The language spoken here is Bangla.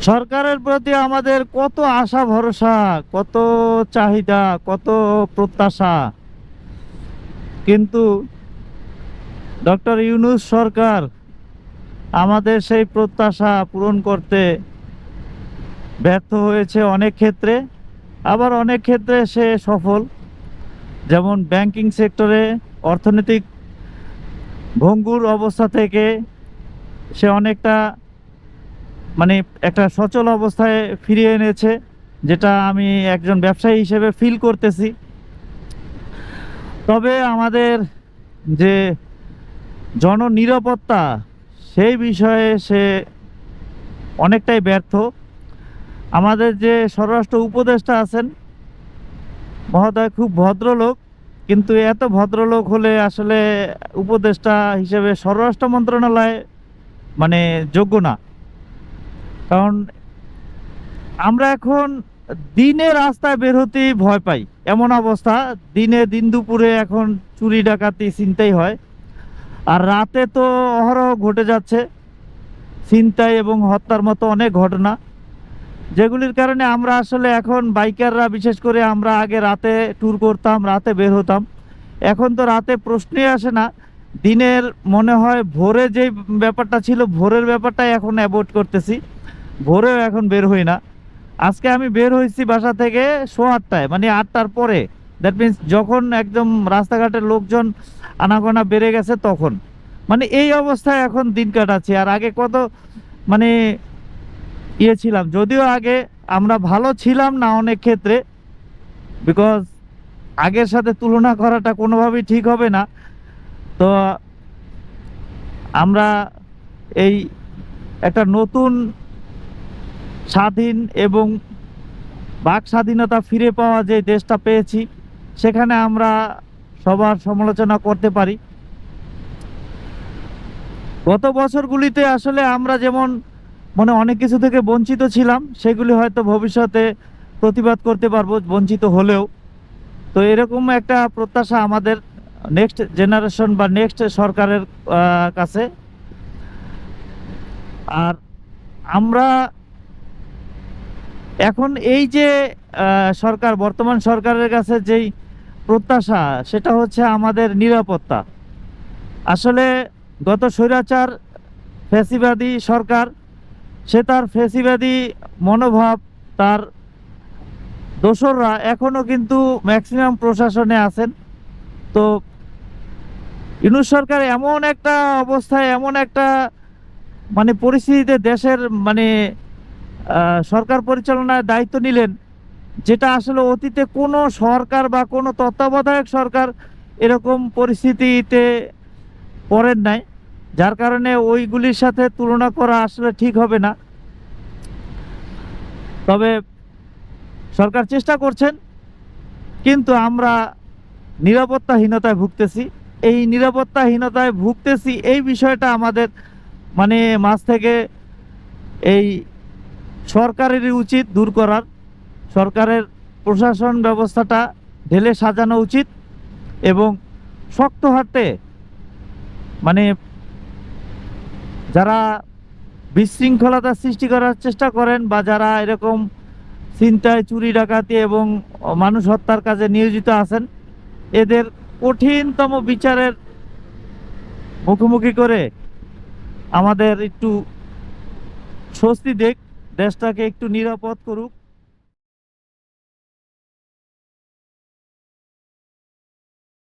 সরকারের প্রতি আমাদের কত আশা ভরসা, কত চাহিদা, কত প্রত্যাশা, কিন্তু ডক্টর ইউনূস সরকার আমাদের সেই প্রত্যাশা পূরণ করতে ব্যর্থ হয়েছে অনেক ক্ষেত্রে। আবার অনেক ক্ষেত্রে সে সফল, যেমন ব্যাংকিং সেক্টরে অর্থনৈতিক ভঙ্গুর অবস্থা থেকে সে অনেকটা মানে একটা সচল অবস্থায় ফিরিয়ে এনেছে, যেটা আমি একজন ব্যবসায়ী হিসেবে ফিল করতেছি। তবে আমাদের যে জননিরাপত্তা, সেই বিষয়ে সে অনেকটাই ব্যর্থ। আমাদের যে স্বরাষ্ট্র উপদেষ্টা আছেন মহোদয় খুব ভদ্রলোক, কিন্তু এত ভদ্রলোক হলে আসলে উপদেষ্টা হিসেবে স্বরাষ্ট্র মন্ত্রণালয় মানে যোগ্য না। কারণ আমরা এখন দিনে রাস্তায় বের হতেই ভয় পাই, এমন অবস্থা। দিন দুপুরে এখন চুরি ডাকাতি ছিনতাই হয়, আর রাতে তো অহরহ ঘটে যাচ্ছে ছিনতাই এবং হত্যার মতো অনেক ঘটনা, যেগুলির কারণে আমরা আসলে এখন বাইকাররা বিশেষ করে আমরা আগে রাতে ট্যুর করতাম, রাতে বের হতাম। এখন তো রাতে প্রশ্নই আসে না। দিনের মনে হয় ভোরে যে ব্যাপারটা ছিল, ভোরের ব্যাপারটাই এখন অ্যাভয়েড করতেছি, ভোরেও এখন বের হই না। আজকে আমি বের হয়েছি বাসা থেকে 8:30, মানে 8টার পরে। দ্যাট মিন্স যখন একদম রাস্তাঘাটের লোকজন আনাগোনা বেড়ে গেছে তখন, মানে এই অবস্থায় এখন দিন কাটাচ্ছি। আর আগে কত মানে ছিলাম, যদিও আগে আমরা ভালো ছিলাম না অনেক ক্ষেত্রে, বিকজ আগের সাথে তুলনা করাটা কোনোভাবেই ঠিক হবে না। তো আমরা এই একটা নতুন স্বাধীন এবং বাক স্বাধীনতা ফিরে পাওয়া যে দেশটা পেয়েছি, সেখানে আমরা সবার সমালোচনা করতে পারি। গত বছরগুলিতে আসলে আমরা যেমন মানে অনেক কিছু থেকে বঞ্চিত ছিলাম, সেগুলি হয়তো ভবিষ্যতে প্রতিবাদ করতে পারবো বঞ্চিত হলেও। তো এরকম একটা প্রত্যাশা আমাদের নেক্সট জেনারেশন বা নেক্সট সরকারের কাছে। আর আমরা এখন এই যে সরকার, বর্তমান সরকারের কাছে যেই প্রত্যাশা, সেটা হচ্ছে আমাদের নিরাপত্তা। আসলে গত স্বৈরাচার ফ্যাসিবাদী সরকার, সে তার ফ্যাসিবাদী মনোভাব, তার দোসররা এখনও কিন্তু ম্যাক্সিমাম প্রশাসনে আছেন। তো ইউনূস সরকার এমন একটা অবস্থায়, এমন একটা মানে পরিস্থিতিতে দেশের মানে সরকার পরিচালনার দায়িত্ব নিলেন, যেটা আসলে অতীতে কোনো সরকার বা কোনো তত্ত্বাবধায়ক সরকার এরকম পরিস্থিতিতে পড়েন নাই। যার কারণে ওইগুলির সাথে তুলনা করা আসলে ঠিক হবে না। তবে সরকার চেষ্টা করছেন, কিন্তু আমরা নিরাপত্তাহীনতায় ভুগতেছি। এই নিরাপত্তাহীনতায় ভুগতেছি এই বিষয়টা আমাদের মানে মাঝ থেকে এই সরকারেরই উচিত দূর করার। সরকারের প্রশাসন ব্যবস্থাটা ঢেলে সাজানো উচিত এবং শক্ত হাতে মানে যারা বিশৃঙ্খলতা সৃষ্টি করার চেষ্টা করেন বা যারা এরকম ছিনতাই, চুরি ডাকাতি এবং মানুষ হত্যার কাজে নিয়োজিত আছেন, এদের কঠিনতম বিচারের মুখোমুখি করে আমাদের একটু স্বস্তি দেখ, দেশটাকে একটু নিরাপদ করুক।